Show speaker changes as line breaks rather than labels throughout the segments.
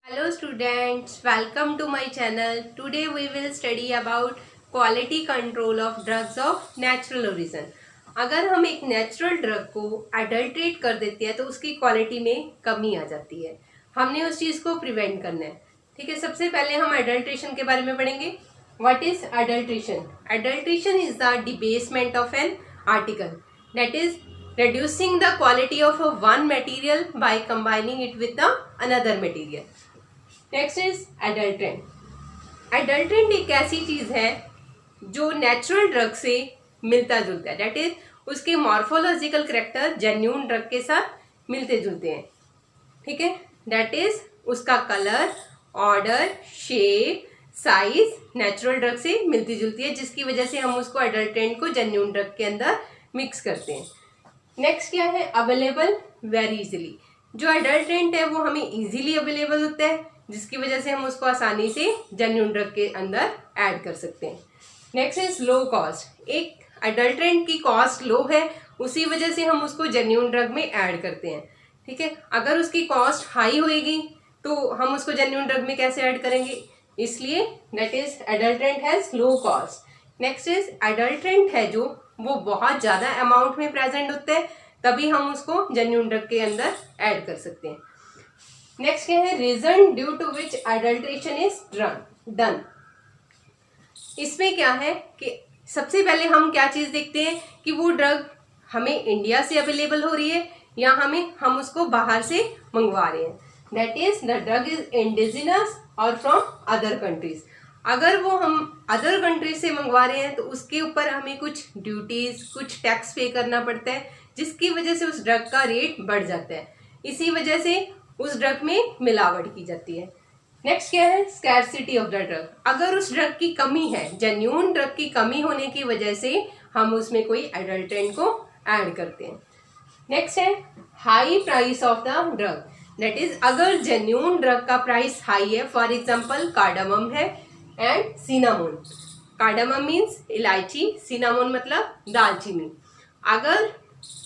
Hello students, welcome to my channel. Today we will study about quality control of drugs of natural origin. अगर हम एक natural drug को adulterate कर देते हैं तो उसकी क्वालिटी में कमी आ जाती है। हमने उस चीज़ को प्रिवेंट करना है। ठीक है, सबसे पहले हम एडल्ट्रेशन के बारे में पढ़ेंगे। What is adulteration? Adulteration is the debasement of an article, that is reducing the quality of one material by combining it with the another material. Next is adulterant. Adulterant एक ऐसी चीज है जो नेचुरल ड्रग से मिलता जुलता है, that is उसके मॉर्फोलॉजिकल करेक्टर जेन्यून ड्रग के साथ मिलते जुलते हैं। ठीक है, दैट इज उसका colour, order, shape, size natural drug से मिलती जुलती है, जिसकी वजह से हम उसको एडल्ट्रेंट को जेन्यून ड्रग के अंदर मिक्स करते हैं। नेक्स्ट क्या है? Available very easily. जो एडल्ट्रेंट है वो हमें इजीली अवेलेबल होता है, जिसकी वजह से हम उसको आसानी से जेन्युइन ड्रग के अंदर ऐड कर सकते हैं। Next is low cost. एक एडल्ट्रेंट की कॉस्ट लो है, उसी वजह से हम उसको जेन्युइन ड्रग में ऐड करते हैं। ठीक है, अगर उसकी कॉस्ट हाई होएगी तो हम उसको जेन्युइन ड्रग में कैसे ऐड करेंगे? इसलिए that is adulterant has low cost. Next is adulterant है जो वो बहुत ज़्यादा अमाउंट में प्रेजेंट होता है, तभी हम उसको जेन्युइन ड्रग के अंदर ऐड कर सकते हैं। नेक्स्ट क्या है? Reason due to which adulteration is done. इसमें क्या है कि सबसे पहले हम क्या चीज़ देखते हैं कि वो ड्रग हमें इंडिया से अवेलेबल हो रही है या हम उसको बाहर से मंगवा रहे हैं, that is the drug is indigenous और फ्रॉम अदर कंट्रीज। अगर वो हम अदर कंट्रीज से मंगवा रहे हैं तो उसके ऊपर हमें कुछ ड्यूटीज, कुछ टैक्स पे करना पड़ता है, जिसकी वजह से उस ड्रग का रेट बढ़ जाता है। इसी वजह से उस ड्रग में मिलावट की जाती है। नेक्स्ट क्या है? Scarcity of the drug. अगर उस ड्रग की कमी है, जेन्युइन ड्रग की कमी होने की वजह से हम उसमें कोई एडल्ट्रेंट को ऐड करते हैं। नेक्स्ट है high price of the drug, that is अगर जेन्युइन ड्रग का प्राइस हाई है, फॉर एग्जाम्पल कार्डामम है एंड सिनामोन। कार्डामम मीन्स इलायची, सिनामोन मतलब दालचीनी। अगर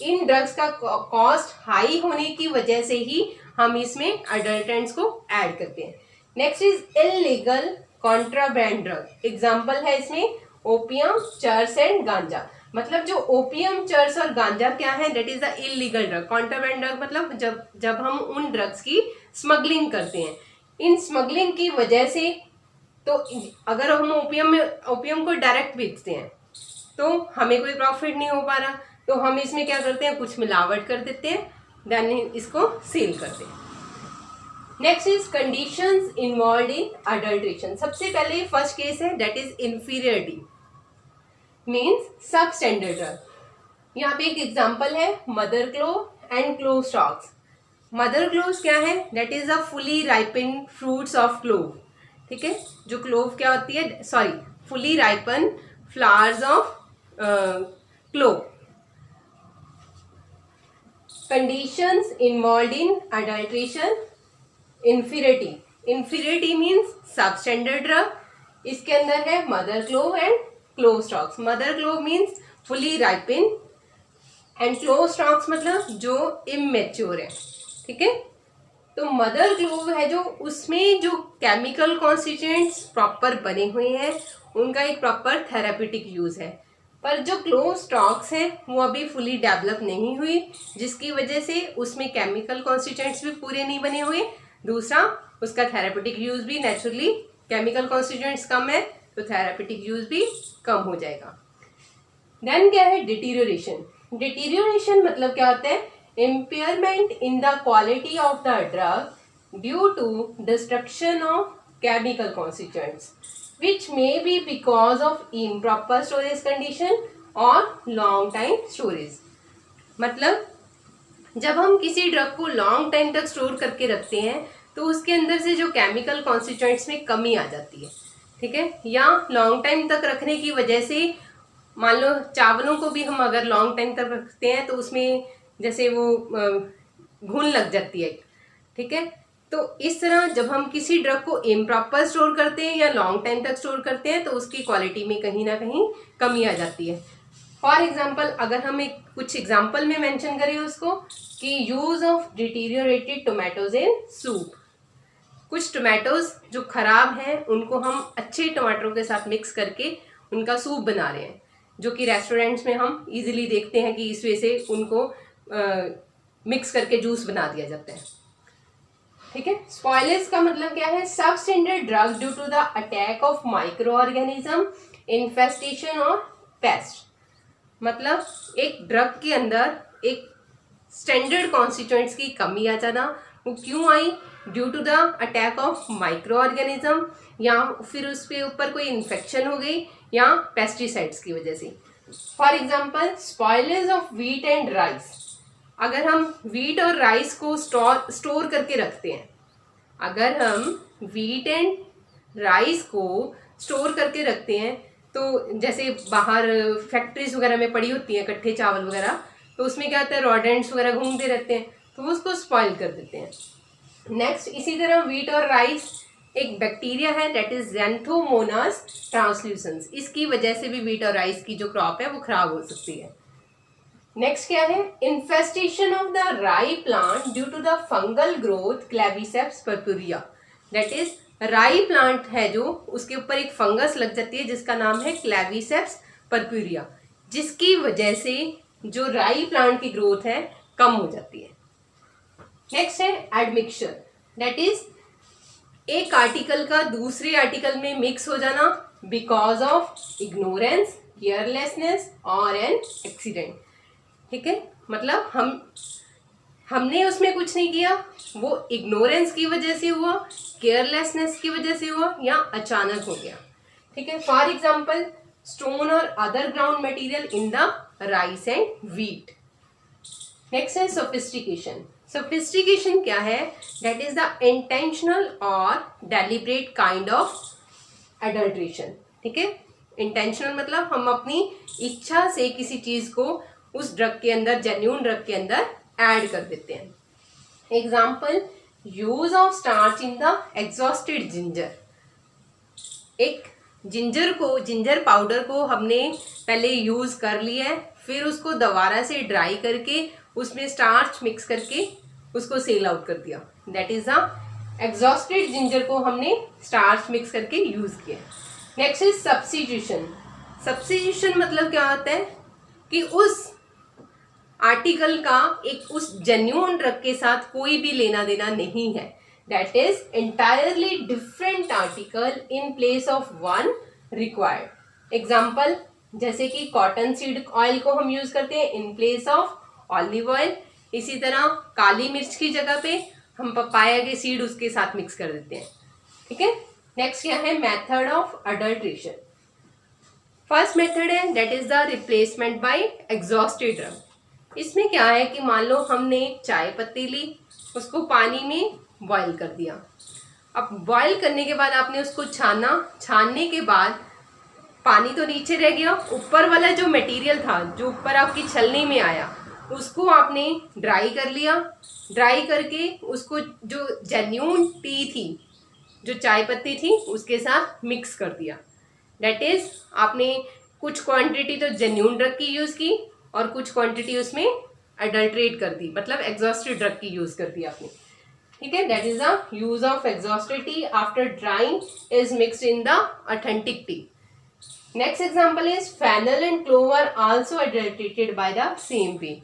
इन ड्रग्स का कॉस्ट हाई होने की वजह से ही हम इसमें एडल्ट्रेंट्स को ऐड करते हैं। Next is illegal contraband drug. Example है इसमें ओपियम, चर्स एंड गांजा। मतलब जो ओपियम, चर्स और गांजा क्या है? That is the illegal drug. Contraband drug मतलब जब हम उन ड्रग्स की स्मगलिंग करते हैं। इन स्मगलिंग की वजह से तो अगर हम ओपियम को डायरेक्ट बेचते हैं तो हमें कोई प्रॉफिट नहीं हो पा रहा, तो हम इसमें क्या करते हैं? कुछ मिलावट कर देते हैं, देन इसको सेल करते हैं। Next is conditions involve in adulteration. सबसे पहले फर्स्ट केस है दैट इज इंफीरियरिटी, मींस सब स्टैंडर्ड ड्रग। यहाँ पे एक एग्जांपल है mother clove and clove stocks. Mother cloves क्या है? That is a fully ripen fruits of clove. ठीक है, जो क्लोव क्या होती है, sorry, fully ripen flowers of clove. Conditions involve in adulteration, inferiority means सब स्टैंडर्ड ड्रग। इसके अंदर है mother clove and clove stocks. Mother clove means fully ripen and clove stocks मतलब जो इमेच्योर है। ठीक है, तो मदर क्लोव है जो उसमें जो केमिकल कॉन्स्टिट्यूएंट्स प्रॉपर बने हुए हैं, उनका एक प्रॉपर थेराप्यूटिक यूज है। पर जो क्लोव स्टॉक्स हैं वो अभी फुली डेवलप नहीं हुई, जिसकी वजह से उसमें केमिकल कॉन्स्टिट्यूएंट्स भी पूरे नहीं बने हुए। दूसरा, उसका थेराप्यूटिक यूज भी, नेचुरली केमिकल कॉन्स्टिट्यूएंट्स कम है तो थेराप्यूटिक यूज भी कम हो जाएगा। देन क्या है? डिटीरियोरेशन। डिटीरियोरेशन मतलब क्या होता है? Impairment in the quality of the drug due to destruction of chemical constituents which may be because of improper storage condition or long time storage। मतलब जब हम किसी ड्रग को लॉन्ग टाइम तक स्टोर करके रखते हैं तो उसके अंदर से जो केमिकल कॉन्स्टिट्यूएंट्स में कमी आ जाती है। ठीक है, या लॉन्ग टाइम तक रखने की वजह से मान लो चावलों को भी हम अगर लॉन्ग टाइम तक रखते हैं तो उसमें जैसे वो घुन लग जाती है। ठीक है, तो इस तरह जब हम किसी ड्रग को इम्प्रॉपर स्टोर करते हैं या लॉन्ग टाइम तक स्टोर करते हैं तो उसकी क्वालिटी में कहीं ना कहीं कमी आ जाती है। फॉर एग्जाम्पल, अगर हम एक कुछ एग्जाम्पल में मेंशन करें उसको कि use of deteriorated tomatoes in soup. कुछ टमाटोज जो खराब हैं उनको हम अच्छे टमाटरों के साथ मिक्स करके उनका सूप बना रहे हैं, जो कि रेस्टोरेंट्स में हम इजीली देखते हैं कि इस वजह से उनको मिक्स करके जूस बना दिया जाता है। ठीक है। स्पॉयलेज का मतलब क्या है? Substandard drug due to the attack of micro organism, infestation और पेस्ट। मतलब एक ड्रग के अंदर एक स्टैंडर्ड कॉन्स्टिट्यूएंट्स की कमी आ जाना। वो क्यों आई? Due to the attack of micro organism, या फिर उसके ऊपर कोई इन्फेक्शन हो गई, या पेस्टिसाइड्स की वजह से। For example spoilage of wheat and rice. अगर हम व्हीट और राइस को स्टोर करके रखते हैं, अगर हम व्हीट एंड राइस को स्टोर करके रखते हैं, तो जैसे बाहर फैक्ट्रीज वगैरह में पड़ी होती हैं कट्ठे चावल वगैरह, तो उसमें क्या होता है, रोडेंट्स वगैरह घूमते रहते हैं, तो वो उसको स्पॉइल कर देते हैं। नेक्स्ट, इसी तरह व्हीट और राइस एक बैक्टीरिया है, दैट इज ज़ैंथोमोनास ट्रांसल्यूसेंस। इसकी वजह से भी व्हीट और राइस की जो क्रॉप है वो खराब हो सकती है। नेक्स्ट क्या है? Infestation of the rye plant due to the fungal growth Claviceps purpurea. That is rye plant है जो, उसके ऊपर एक फंगस लग जाती है जिसका नाम है क्लेविसेप्स पर्पुरिया, जिसकी वजह से जो राई प्लांट की ग्रोथ है कम हो जाती है। नेक्स्ट है एडमिक्सचर, दैट इज एक आर्टिकल का दूसरे आर्टिकल में मिक्स हो जाना बिकॉज ऑफ इग्नोरेंस, केयरलेसनेस और एन एक्सीडेंट। ठीक है। मतलब हमने उसमें कुछ नहीं किया, वो इग्नोरेंस की वजह से हुआ, केयरलेसनेस की वजह से हुआ, या अचानक हो गया। ठीक है। फॉर एग्जाम्पल स्टोन और other ground material in the rice and wheat. Next है सोफिस्टिकेशन। सोफिस्टिकेशन क्या है? दैट इज द इंटेंशनल और डेलिब्रेट काइंड ऑफ एडल्ट्रेशन। ठीक है। इंटेंशनल मतलब हम अपनी इच्छा से किसी चीज को उस ड्रग के अंदर, जेन्यून ड्रग के अंदर ऐड कर देते हैं। Example use of starch in the exhausted ginger. एक जिंजर पाउडर को हमने पहले यूज कर लिया है, फिर उसको दोबारा से ड्राई करके उसमें स्टार्च मिक्स करके उसको सेल आउट कर दिया, that is the exhausted ginger को हमने स्टार्च मिक्स करके यूज किया। Next is substitution. सब्स्टिट्यूशन मतलब क्या होता है कि उस आर्टिकल का एक उस जेन्युइन ड्रग के साथ कोई भी लेना देना नहीं है, that is entirely different article in place of one required. Example जैसे कि कॉटन सीड ऑयल को हम यूज करते हैं in place of olive oil, इसी तरह काली मिर्च की जगह पे हम पपाया के सीड उसके साथ मिक्स कर देते हैं। ठीक है। नेक्स्ट क्या है? Method of adulteration. First method है that is the replacement by exhausted drug. इसमें क्या है कि मान लो हमने चाय पत्ती ली, उसको पानी में बॉईल कर दिया। अब बॉईल करने के बाद आपने उसको छाना, छानने के बाद पानी तो नीचे रह गया, ऊपर वाला जो मटेरियल था जो ऊपर आपकी छलनी में आया उसको आपने ड्राई कर लिया। ड्राई करके उसको जो जेन्यून टी थी, जो चाय पत्ती थी, उसके साथ मिक्स कर दिया। दैट इज आपने कुछ क्वांटिटी तो जेन्यून ड्रग की यूज़ की और कुछ क्वांटिटी उसमें अडल्ट्रेट कर दी, मतलब एग्जॉस्टेड ड्रग की यूज़ कर दी आपने। ठीक है। That is the use of exhausted tea after drying is mixed in the authentic tea. Next example is fennel and clove are also adulterated by the same way.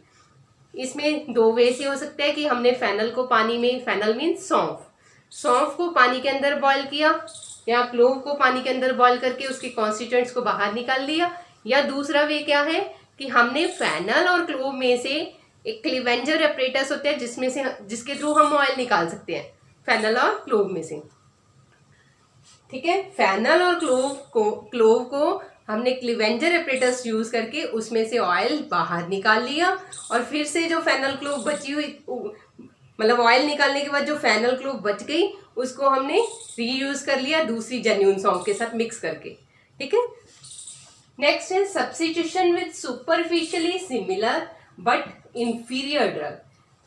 इसमें दो वे से हो सकता है कि हमने फेनल को पानी में, फेनल मीन्स सौंफ को पानी के अंदर बॉईल किया, या क्लोव को पानी के अंदर बॉईल करके उसके कॉन्स्टिट्यूएंट्स को बाहर निकाल लिया, या दूसरा वे क्या है कि हमने फेनल और क्लोव में से एक क्लीवेंजर एपरेटस होता है जिसके थ्रू हम ऑयल निकाल सकते हैं फेनल और क्लोव में से। ठीक है। फेनल और क्लोव को हमने क्लीवेंजर एपरेटस यूज करके उसमें से ऑयल बाहर निकाल लिया, और फिर से जो फेनल क्लोव बची हुई, मतलब ऑयल निकालने के बाद जो फेनल क्लोव बच गई उसको हमने रीयूज कर लिया दूसरी जेन्युइन सौंफ के साथ मिक्स करके। ठीक है। नेक्स्ट है substitution with superficially similar but inferior drug.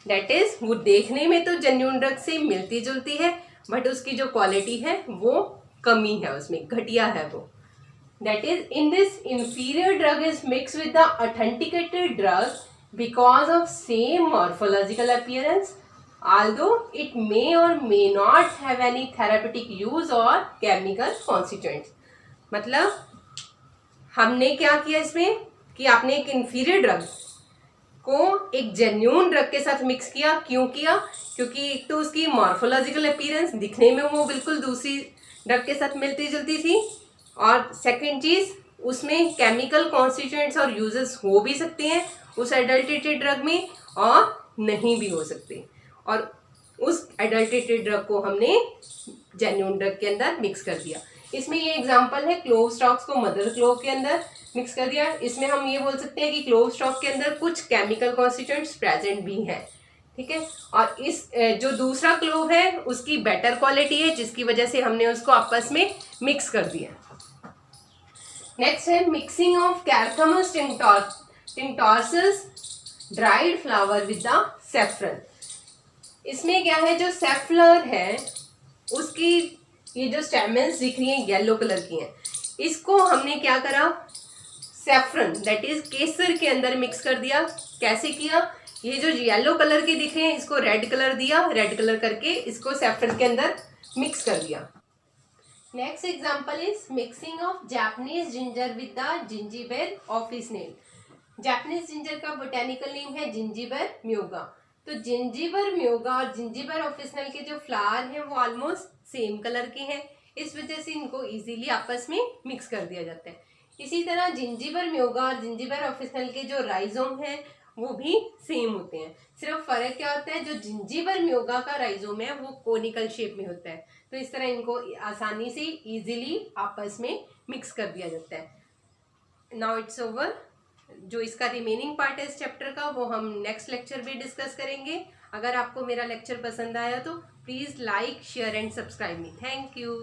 That is वो देखने में तो जेन्युइन ड्रग से मिलती जुलती है, बट उसकी जो क्वालिटी है वो कमी है, उसमें घटिया है वो। That is in this inferior drug is mix with the authenticated drug because of same morphological appearance, although it may or may not have any therapeutic use or chemical constituents। मतलब हमने क्या किया इसमें कि आपने एक इंफीरियर ड्रग को एक जेन्यून ड्रग के साथ मिक्स किया। क्यों किया? क्योंकि एक तो उसकी मॉर्फोलॉजिकल अपीयरेंस, दिखने में वो बिल्कुल दूसरी ड्रग के साथ मिलती जुलती थी, और सेकंड चीज उसमें केमिकल कॉन्स्टिट्यूएंट्स और यूजेस हो भी सकते हैं उस एडल्टेटेड ड्रग में और नहीं भी हो सकते, और उस एडल्टेटेड ड्रग को हमने जेन्यून ड्रग के अंदर मिक्स कर दिया। इसमें ये एग्जांपल है, क्लोव स्टॉक्स को मदर क्लोव के अंदर मिक्स कर दिया। इसमें हम ये बोल सकते हैं कि क्लोव स्टॉक के अंदर कुछ केमिकल कॉन्स्टिट्यूएंट्स प्रेजेंट भी हैं, ठीक है। और इस जो दूसरा क्लोव है उसकी बेटर क्वालिटी है, जिसकी वजह से हमने उसको आपस में मिक्स कर दिया। नेक्स्ट है mixing of Carthamus tinctorius dried flower with the saffron. इसमें क्या है, जो सेफ्लर है उसकी ये जो स्टेमन्स दिख रही हैं येलो कलर की हैं, इसको हमने क्या करा, सेफ्रन दैट इज केसर के अंदर मिक्स कर दिया। कैसे किया? ये जो येलो कलर के दिख रहे हैं इसको रेड कलर दिया, रेड कलर करके इसको सेफ्रन के अंदर मिक्स कर दिया। Next example is mixing of Japanese ginger with the Zingiber officinale. Japanese ginger का बोटेनिकल नेम है जिंजीबर म्यूगा। तो जिंजीबर म्यूगा और जिंजीबर ऑफिसनेल के जो फ्लावर हैं वो ऑलमोस्ट सेम कलर के हैं, इस वजह से इनको इजीली आपस में मिक्स कर दिया जाता है। इसी तरह जिंजीबर म्यूगा और जिंजीबर ऑफिसनेल के जो राइजोम हैं वो भी सेम होते हैं। सिर्फ फर्क क्या होता है, जो जिंजीबर म्यूगा का राइजोम है वो कोनिकल शेप में होता है, तो इस तरह इनको आसानी से इजीली आपस में मिक्स कर दिया जाता है। Now it's over. जो इसका रिमेनिंग पार्ट है इस चैप्टर का वो हम नेक्स्ट लेक्चर में डिस्कस करेंगे। अगर आपको मेरा लेक्चर पसंद आया तो please like, share and subscribe me. Thank you.